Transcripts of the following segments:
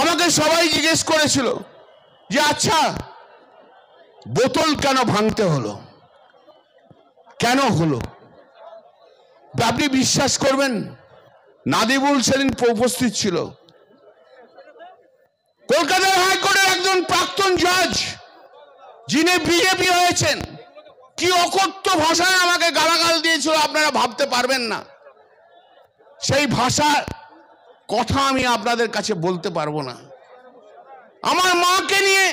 আমাকে সবাই জিজ্ঞেস করেছিল যে আচ্ছা বোতল কেন ভাঙতে হলো, কেন হলো? আপনি বিশ্বাস করবেন নাদিবুল সেদিন উপস্থিত ছিল, কলকাতা হাইকোর্টের একজন প্রাক্তন জজ, যিনি বিজেপি হয়েছেন, কি অকথ্য ভাষায় আমাকে গালাগাল দিয়েছিল আপনারা ভাবতে পারবেন না। সেই ভাষার কথা আমি আপনাদের কাছে বলতে পারবো না। আমার মাকে নিয়ে,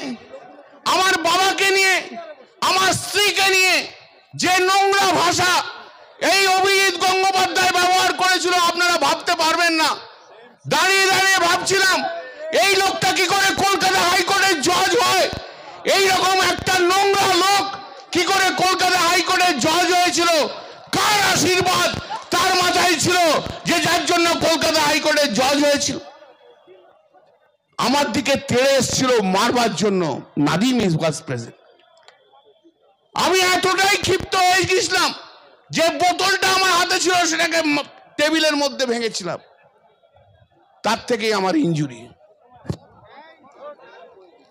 আমার বাবাকে নিয়ে, আমার স্ত্রীকে নিয়ে যে নোংরা ভাষা এই অভিজিৎ গঙ্গোপাধ্যায় ব্যবহার করেছিল আপনারা ভাবতে পারবেন না। দাঁড়িয়ে দাঁড়িয়ে ভাবছিলাম এই লোকটা কি করে কলকাতা হাইকোর্টের জজ হয়, এই রকম একটা নোংরা লোক কি করে কলকাতা হাইকোর্টের জজ হয়েছিল, কার আশীর্বাদ তার মাথায় ছিল যে যার জন্য কলকাতা হাইকোর্টের জজ হয়েছিল। আমার দিকে তেড়ে এসেছিল মারবার জন্য, নাদিম ইজ ওয়াজ প্রেজেন্ট। আমি এতটাই ক্ষিপ্ত হয়ে গেছিলাম যে বোতলটা আমার হাতে ছিল সেটাকে টেবিলের মধ্যে ভেঙেছিলাম, তার থেকেই আমার ইনজুরি।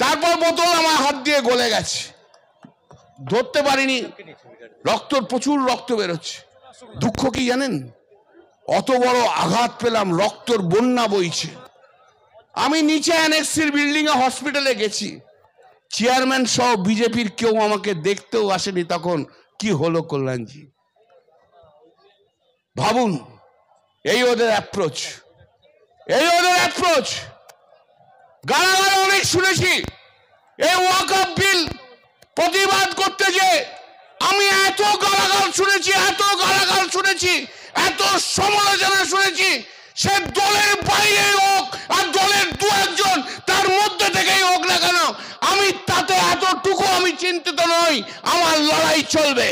তারপর বোতল আমার হাত দিয়ে গলে গেছে, ধরতে পারিনি, প্রচুর রক্ত বেরোচ্ছে। দুঃখ কি জানেন, অত বড় আঘাত পেলাম, রক্তর বন্যা বইছে। আমি নিচে অ্যানেক্সির বিল্ডিং এ হসপিটালে গেছি, চেয়ারম্যান সহ বিজেপির কেউ আমাকে দেখতেও আসেনি। তখন কি হলো কল্যাণজি, ভাবুন, এই ওদের অ্যাপ্রোচ, এই ওদের অ্যাপ্রোচ। গালাগাল অনেক শুনেছি, এই ওয়াকফ বিল প্রতিবাদ করতে যে আমি এত গালাগাল শুনেছি, এত গালাগাল শুনেছি, এত সমালোচনা শুনেছি, সে দলের বাইরে হোক আর দলের দু একজন তার মধ্যে থেকেই হোক না কেন, আমি তাতে এতটুকু আমি চিন্তিত নই। আমার লড়াই চলবে।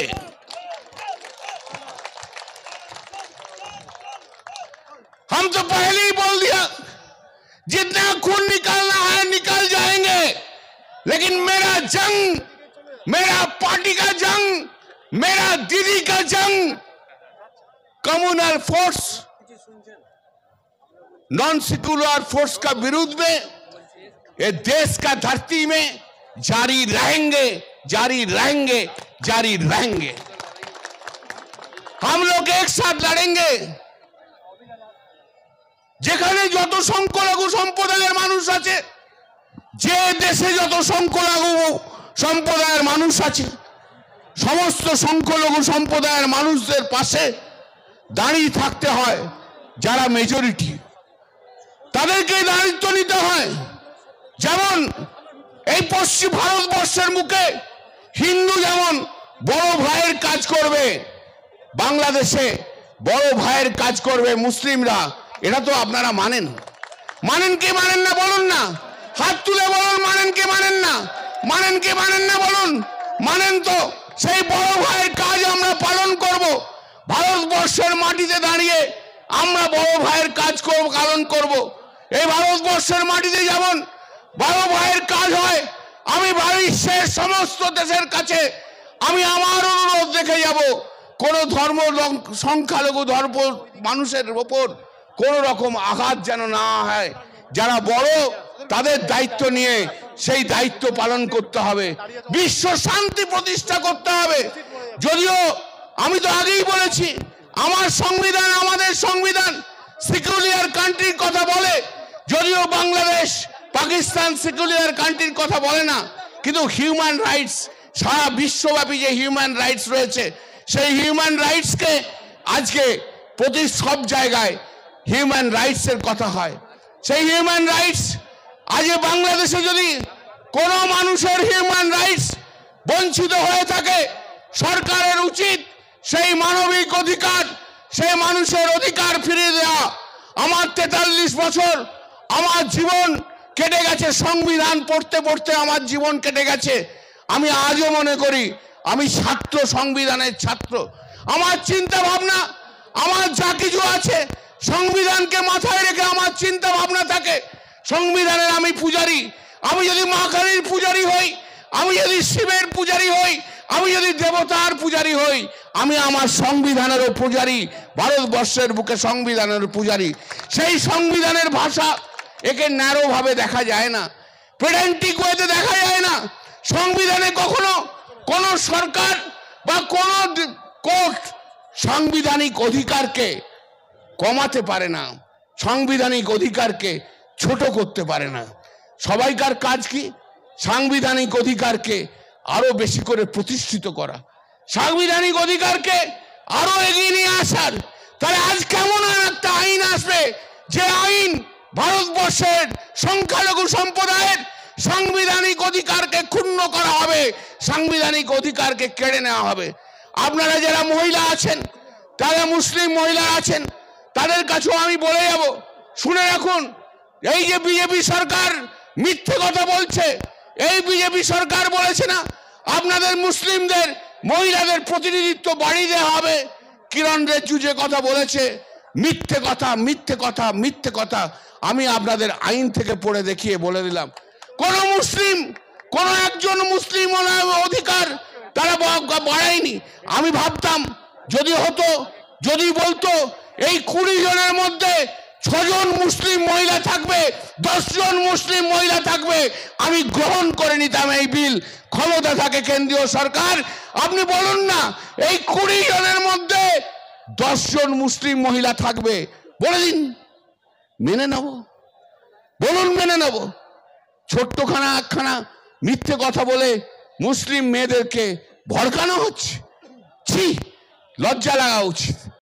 हम तो पहले ही बोल दिया जितना खून निकालना है निकल जाएंगे, लेकिन मेरा जंग, मेरा पार्टी का जंग, मेरा दीदी का जंग communal force, non secular force का विरुद्ध में ये देश का धरती में जारी रहेंगे, जारी रहेंगे, जारी रहेंगे। हम लोग एक साथ लड़ेंगे। যেখানে যত সংখ্যালঘু সম্প্রদায়ের মানুষ আছে, যে দেশে যত সংখ্যালঘু সম্প্রদায়ের মানুষ আছে, সমস্ত সংখ্যালঘু সম্প্রদায়ের মানুষদের পাশে দাঁড়িয়ে থাকতে হয়। যারা মেজরিটি তাদেরকে দায়িত্ব নিতে হয়। যেমন এই পশ্চিম ভারতবর্ষের মুখে হিন্দু যেমন বড় ভাইয়ের কাজ করবে, বাংলাদেশে বড় ভাইয়ের কাজ করবে মুসলিমরা। এটা তো আপনারা মানেন, মানেন কি মানেন না বলুন না, হাত তুলে বলুন মানেন কি মানেন না, মানেন কি মানেন না বলুন। মানেন তো সেই বড় ভাইয়ের কাজ আমরা পালন করব। ভারতবর্ষের মাটিতে দাঁড়িয়ে আমরা বড় ভাইয়ের কাজ করব, পালন করব। এই ভারতবর্ষের মাটিতে যেমন বড় ভাইয়ের কাজ হয়, আমি বিশ্বের সমস্ত দেশের কাছে আমি আমার অনুরোধ রেখে যাব, কোন ধর্ম সংখ্যালঘু ধর্ম মানুষের ওপর কোন রকম আঘাত যেন না হয়। যারা বড় তাদের দায়িত্ব নিয়ে সেই দায়িত্ব পালন করতে হবে, বিশ্ব শান্তি প্রতিষ্ঠা করতে হবে। যদিও আমি তো আগেই বলেছি আমার সংবিধান, আমাদের সংবিধান সেকুলার কান্ট্রির কথা বলে, যদিও বাংলাদেশ পাকিস্তান সেকুলার কান্ট্রির কথা বলে না, কিন্তু হিউম্যান রাইটস, সারা বিশ্বব্যাপী যে হিউম্যান রাইটস রয়েছে, সেই হিউম্যান রাইটসকে আজকে প্রতি সব জায়গায় হিউম্যান রাইটস এর কথা হয়। সেই হিউম্যান রাইটস আজ বাংলাদেশে যদি কোনো মানুষের হিউম্যান রাইটস বঞ্চিত হয়ে থাকে, সরকারের উচিত সেই মানবিক অধিকার, সেই মানুষের অধিকার ফিরিয়ে দেওয়া। আমার 43 বছর আমার জীবন কেটে গেছে, সংবিধান পড়তে পড়তে আমার জীবন কেটে গেছে। আমি আজও মনে করি আমি ছাত্র, সংবিধানের ছাত্র। আমার চিন্তা ভাবনা, আমার যা কিছু আছে সংবিধানকে মাথায় রেখে আমার চিন্তা ভাবনা থাকে। সংবিধানের আমি পূজারী। আমি যদি মা কালীর পূজারী হই, আমি যদি শিবের পূজারী হই, আমি যদি দেবতার পূজারী হই, আমি আমার সংবিধানেরও পূজারী, ভারতবর্ষের বুকে সংবিধানের পূজারী। সেই সংবিধানের ভাষা, একে ন্যারো ভাবে দেখা যায় না, পেডেন্টিক ওয়েতে দেখা যায় না। সংবিধানে কখনো কোন সরকার বা কোন কোর্ট সাংবিধানিক অধিকারকে কমাতে পারে না, সাংবিধানিক অধিকারকে ছোট করতে পারে না। সবাইকার কাজ কি? সাংবিধানিক অধিকারকে আরো বেশি করে প্রতিষ্ঠিত করা, সাংবিধানিক অধিকারকে আরো এগিয়ে নিয়ে আসার। তাহলে আজ কেমন একটা আইন আসবে যে আইন ভারতবর্ষের সংখ্যালঘু সম্প্রদায়ের সাংবিধানিক অধিকারকে ক্ষুণ্ণ করা হবে, সাংবিধানিক অধিকারকে কেড়ে নেওয়া হবে। আপনারা যারা মহিলা আছেন, তারা মুসলিম মহিলা আছেন, তাদের কাছেও আমি বলে যাব, শুনে রাখুন, এই যে বিজেপি সরকার মিথ্যে কথা বলছে, এই বিজেপি সরকার বলেছে না আপনাদের মুসলিমদের মহিলাদের প্রতিনিধিত্ব বাড়িয়ে দেওয়া হবে। কিরণ রিজিজু যে কথা বলেছে, মিথ্যে কথা, মিথ্যে কথা, মিথ্যে কথা। আমি আপনাদের আইন থেকে পড়ে দেখিয়ে বলে দিলাম, কোন মুসলিম, কোন একজন মুসলিম অধিকার তারা বাড়ায়নি। আমি ভাবতাম যদি হতো, যদি বলতো এই 20 জনের মধ্যে 6 জন মুসলিম মহিলা থাকবে, 10 জন মুসলিম মহিলা থাকবে, আমি গ্রহণ করে নিতাম এই বিল। ক্ষমতা থাকে কেন্দ্রীয় সরকার, আপনি বলুন না এই 20 জনের মধ্যে 10 জন মুসলিম মহিলা থাকবে, বলে দিন, মেনে নেব, বলুন মেনে নেব। ছোট্টখানা একখানা মিথ্যে কথা বলে মুসলিম মেয়েদেরকে ভড়কানো হচ্ছে, ছি, লজ্জা লাগা উচিত।